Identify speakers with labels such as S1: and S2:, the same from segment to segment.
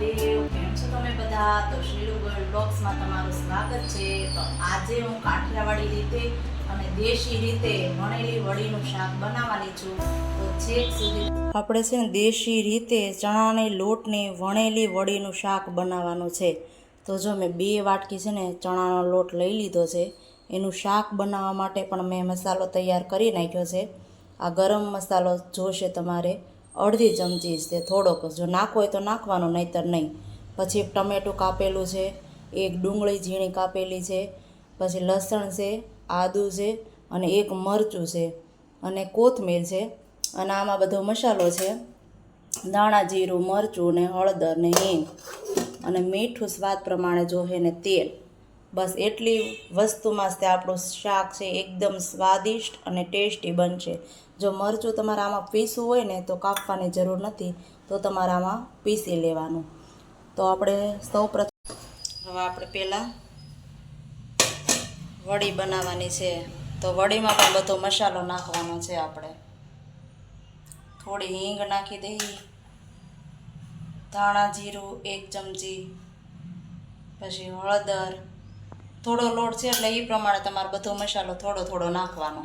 S1: મહાદેવ, કેમ છો તમે બધા? તો શ્રીલુ ગોલ્ડ બ્લોગ્સમાં તમારું સ્વાગત છે. તો આજે હું કાઠિયાવાડી રીતે અને દેશી રીતે વણેલી વડીનું શાક બનાવવાની છું. તો છેક સુધી આપણે છે ને દેશી રીતે ચણાની લોટની વણેલી વડીનું શાક બનાવવાનું છે. તો જો મેં 2 વાટકી છે ને ચણાનો લોટ લઈ લીધો છે. એનું શાક બનાવવા માટે પણ મેં મસાલો તૈયાર કરી નાખ્યો છે. આ ગરમ મસાલો જોશે તમારે અડધી ચમચી છે, થોડોક જો નાખવો હોય તો નાખવાનો, નહીંતર નહીં. પછી એક ટમેટું કાપેલું છે, એક ડુંગળી ઝીણી કાપેલી છે, પછી લસણ છે, આદું છે અને એક મરચું છે અને કોથમીર છે. અને આમાં બધો મસાલો છે, ધાણા જીરું, મરચું ને હળદર ને હિંગ અને મીઠું સ્વાદ પ્રમાણે જોહે ને તેલ. બસ એટલી વસ્તુમાં જ તે આપણું શાક છે એકદમ સ્વાદિષ્ટ અને ટેસ્ટી બનશે. જો મરચું તમારે આમાં પીસવું હોય ને તો કાપવાની જરૂર નથી, તો તમારે આમાં પીસી લેવાનું. તો આપણે સૌપ્રથમ હવે આપણે પહેલાં વડી બનાવવાની છે. તો વડીમાં પણ બધો મસાલો નાખવાનો છે. આપણે થોડી હિંગ નાખી દઈએ, ધાણા જીરું 1 ચમચી, પછી હળદર, થોડો લોટ છે એટલે એ પ્રમાણે તમારે બધો મસાલો થોડો થોડો નાખવાનો,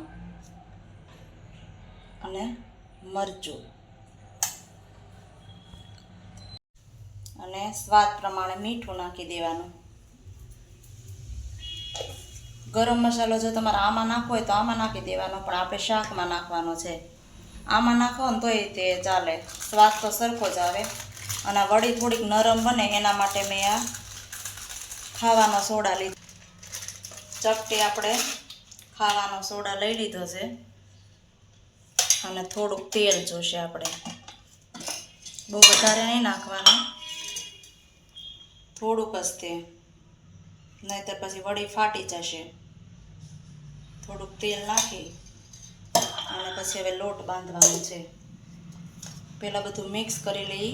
S1: અને મરચું અને સ્વાદ પ્રમાણે મીઠું નાખી દેવાનું. ગરમ મસાલો જો તમારે આમાં નાખવો હોય તો આમાં નાખી દેવાનો, પણ આપણે શાકમાં નાખવાનો છે. આમાં નાખો ને તોય તે ચાલે, સ્વાદ તો સરખો જ આવે. અને વડી થોડીક નરમ બને એના માટે મેં આ ખાવાનો સોડા લીધો. ચપટી આપણે ખાવાનો સોડા લઈ લીધો છે અને થોડુંક તેલ જોશે. આપણે બહુ વધારે નહીં નાખવાનું, થોડુંક જ તે, નહીંતર પછી વડી ફાટી જશે. થોડુંક તેલ નાખી અને પછી હવે લોટ બાંધવાનો છે. પહેલાં બધું મિક્સ કરી લઈ,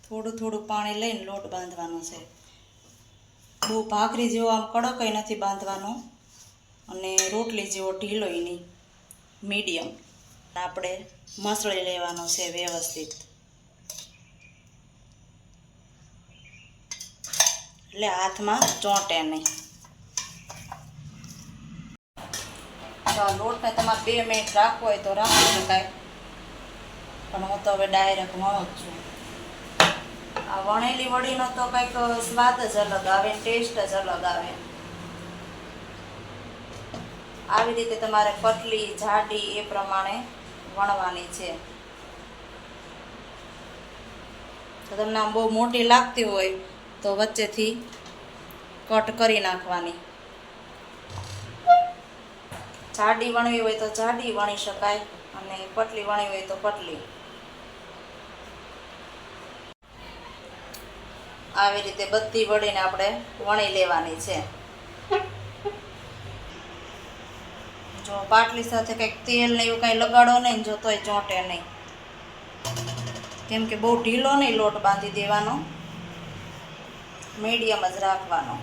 S1: થોડું થોડું પાણી લઈને લોટ બાંધવાનો છે. બહુ ભાખરી જેવો આમ કડકય નથી બાંધવાનો અને રોટલી જેવો ઢીલોય નહીં, મીડિયમ. આપણે મસળી લેવાનો છે વ્યવસ્થિત, એટલે હાથમાં ચોંટે નહીં. તો લોટને તમારે 2 મિનિટ રાખવો હોય તો રાખી શકાય, પણ હું તો હવે ડાયરેક્ટ વણું જ છું. આ વણેલી વડીનો તો કંઈક સ્વાદ જ અલગ આવે, ટેસ્ટ જ અલગ આવે. આવી રીતે તમારે પતલી જાડી એ પ્રમાણે વણવાની છે. તો તમને આમ બહુ મોટી લાગતી હોય તો વચ્ચેથી કટ કરી નાખવાની. જાડી વણવી હોય તો જાડી વણી શકાય અને પતલી વણવી હોય તો પતલી. આવી રીતે બધી વડીને આપણે વણી લેવાની છે. જો પાટલી સાથે કંઈક તેલ ને એવું કાંઈ લગાડો નહીં, જો તોય ચોંટે નહીં, કેમ કે બહુ ઢીલો નહીં લોટ બાંધી દેવાનો, મીડિયમ જ રાખવાનો.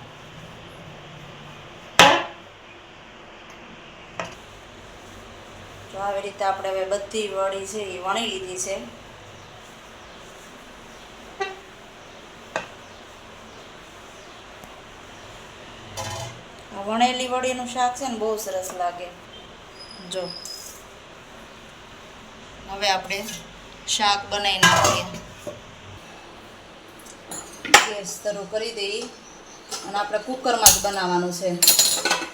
S1: જો આવી રીતે આપણે હવે બધી વડી છે એ વણી લીધી છે. વણેલી વડીનું શાક છે ને બહુ સરસ લાગે. જો હવે આપણે શાક બનાવી નાખીએ. ગેસ શરૂ કરી દઈએ અને આપણે કુકરમાં જ બનાવવાનું છે.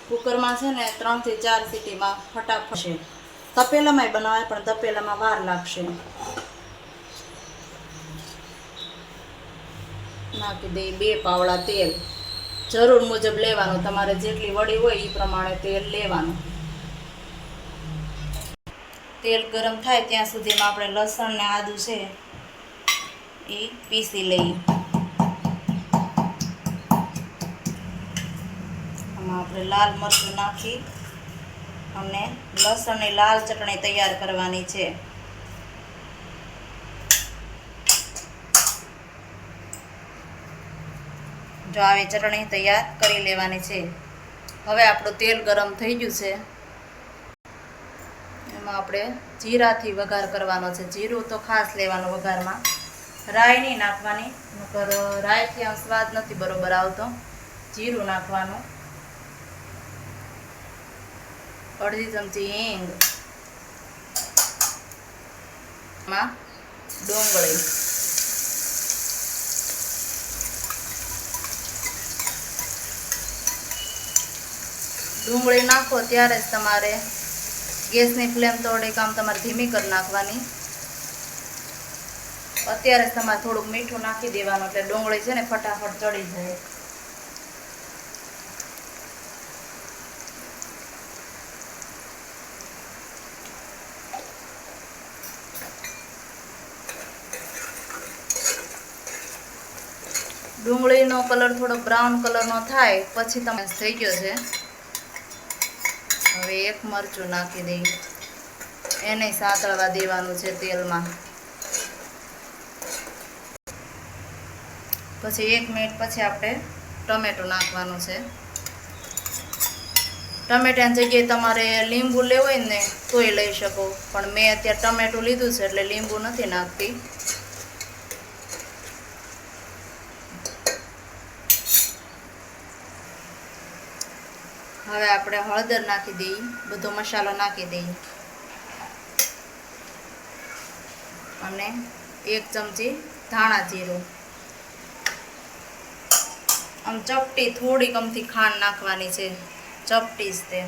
S1: કુકરમાં છે ને 3 થી 4 સીટીમાં ફટાફટ છે. તપેલામાંય બનાવાય પણ તપેલામાં વાર લાગશે. નાખી દઈએ 2 પાવડા તેલ, જરૂર મુજબ લેવાનું, તમારે જેટલી વડી હોય એ પ્રમાણે તેલ લેવાનું. તેલ ગરમ થાય ત્યાં સુધીમાં આપણે લસણ ને આદું છે એ પીસી લઈએ. આમાં આપણે લાલ મરચું નાખી અને લસણની લાલ ચટણી તૈયાર કરવાની છે. જો આવી ચટણી તૈયાર કરી લેવાની છે. હવે આપણું તેલ ગરમ થઈ ગયું છે, એમાં આપણે જીરાથી વઘાર કરવાનો છે. જીરું તો ખાસ લેવાનું વઘારમાં, રાઈ નહીં નાખવાની, નકર રાઈથી આમ સ્વાદ નથી બરોબર આવતો. જીરું નાખવાનું, અડધી ચમચી હિંગ, માં ડુંગળી, ડુંગળી નાખો ત્યારે જ તમારે ગેસની ફ્લેમ થોડીક આમ તમારે ધીમી કરી નાખવાની. અત્યારે જ તમારે થોડુંક મીઠું નાખી દેવાનું એટલે ડુંગળી છે ને ફટાફટ ચડી જાય. ડુંગળીનો કલર થોડો બ્રાઉન કલરનો થાય પછી તમે થઈ ગયો છે. હવે એક મરચું નાખી દઈ, એને સાતળવા દેવાનું છે તેલમાં. પછી 1 મિનિટ પછી આપણે ટમેટું નાખવાનું છે. ટમેટાની જગ્યાએ તમારે લીંબુ લેવું હોય ને તોય લઈ શકો, પણ મેં અત્યારે ટમેટું લીધું છે એટલે લીંબુ નથી નાખતી. હવે આપણે હળદર નાખી દઈએ, બધો મસાલો નાખી દઈએ અને 1 ચમચી ધાણા જીરું. આમ ચપટી થોડીક અમથી ખાંડ નાખવાની છે, ચપટી જ તે.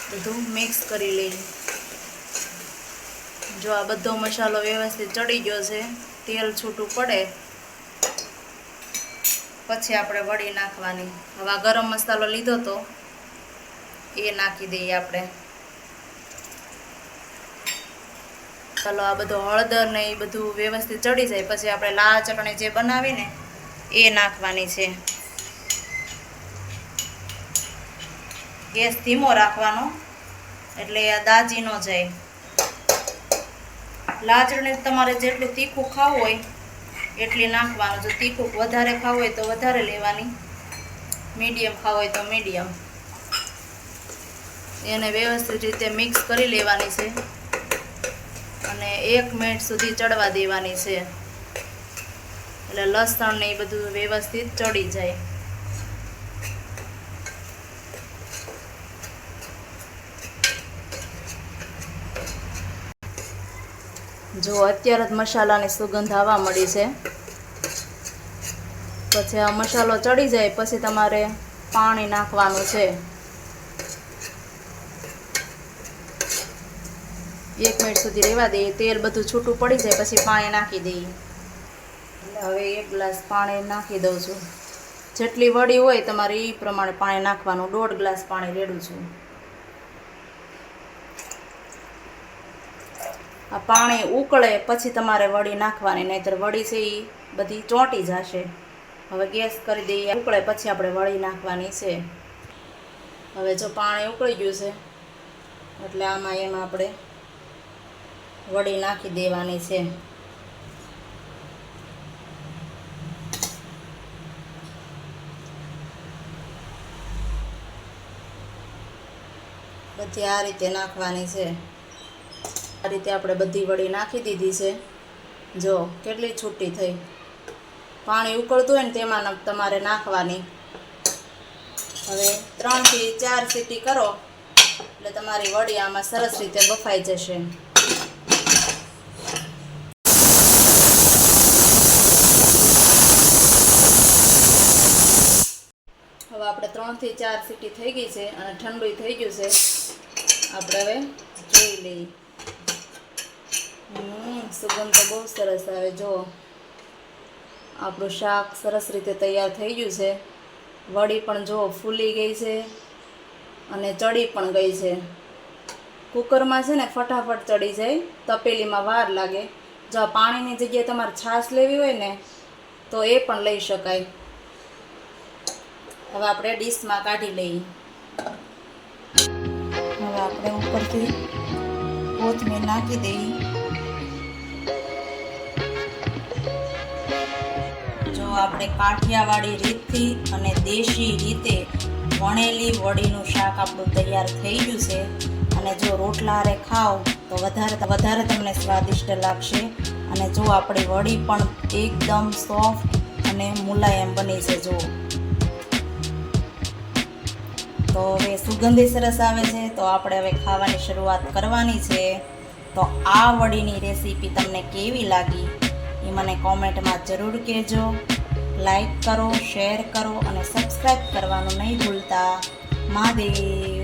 S1: બધું મિક્સ કરી લઈએ. જો આ બધો મસાલો વ્યવસ્થિત ચડી ગયો છે, તેલ છૂટું પડે પછી આપણે વડી નાખવાની. હવે આ ગરમ મસાલો લીધો તો એ નાખી દઈએ આપણે. ચાલો આ બધો હળદર ને એ બધું વ્યવસ્થિત ચડી જાય પછી આપણે લાલ ચટણી જે બનાવીને એ નાખવાની છે. ગેસ ધીમો રાખવાનો એટલે આ દાજી ન જાય. લાલ ચટણી તમારે જેટલું તીખું ખાવું હોય એટલી નાખવાનું. જો તીખું વધારે ખાવું હોય તો વધારે લેવાની, મીડિયમ ખાવું હોય તો મીડિયમ. એને વ્યવસ્થિત રીતે મિક્સ કરી લેવાની છે અને 1 મિનિટ સુધી ચડવા દેવાની છે એટલે લસણ ને એ બધું વ્યવસ્થિત ચડી જાય. જો અત્યારે જ મસાલાની સુગંધ આવવા મળી છે. પછી આ મસાલો ચડી જાય પછી તમારે પાણી નાખવાનું છે. 1 મિનિટ સુધી રહેવા દઈએ, તેલ બધું છૂટું પડી જાય પછી પાણી નાખી દઈએ. એટલે હવે 1 ગ્લાસ પાણી નાખી દઉં છું. જેટલી વડી હોય તમારે એ પ્રમાણે પાણી નાખવાનું. 1.5 ગ્લાસ પાણી રેડું છું. આ પાણી ઉકળે પછી તમારે વડી નાખવાની, નહીંતર વડી છે એ બધી ચોંટી જશે. હવે ગેસ કરી દઈએ, ઉકળે પછી આપણે વડી નાખવાની છે. હવે જો પાણી ઉકળી ગયું છે એટલે એમાં આપણે વડી નાખી દેવાની છે. બધી આ રીતે નાખવાની છે. આ રીતે આપણે બધી વડી નાખી દીધી છે. જો કેટલી છૂટી થઈ. પાણી ઉકળતું હોય ને તેમાં તમારે નાખવાની. હવે 3 થી 4 સીટી કરો એટલે તમારી વડી આમાં સરસ રીતે બફાઈ જશે. હવે આપણે 3 થી 4 સીટી થઈ ગઈ છે અને ઠંડુ થઈ ગયું છે. આપણે હવે જોઈ લઈએ. સુગંધ તો બહુ સરસ આવે. જો આપણું શાક સરસ રીતે તૈયાર થઈ ગયું છે. વડી પણ જો ફૂલી ગઈ છે અને ચડી પણ ગઈ છે. કુકરમાં છે ને ફટાફટ ચડી જાય, તપેલીમાં વાર લાગે. જો પાણીની જગ્યાએ તમારે છાશ લેવી હોય ને તો એ પણ લઈ શકાય. હવે આપણે ડીશમાં કાઢી લઈએ. હવે આપણે ઉપરથી કોથમીર નાખી દઈએ. જો આપણે કાઠિયાવાડી રીતથી અને દેશી રીતે વણેલી વડીનું શાક આપણું તૈયાર થઈ ગયું છે. અને જો રોટલા હારે ખાઓ તો વધારે તમને સ્વાદિષ્ટ લાગશે. અને જો આપણી વડી પણ એકદમ સોફ્ટ અને મુલાયમ બની છે. જો તો હવે સુગંધી સરસ આવે છે, તો આપણે હવે ખાવાની શરૂઆત કરવાની છે. તો આ વડીની રેસીપી તમને કેવી લાગી એ મને કોમેન્ટમાં જરૂર કહેજો. લાઈક કરો, શેર કરો અને સબસ્ક્રાઈબ કરવાનું નહીં ભૂલતા. મહાદેવ.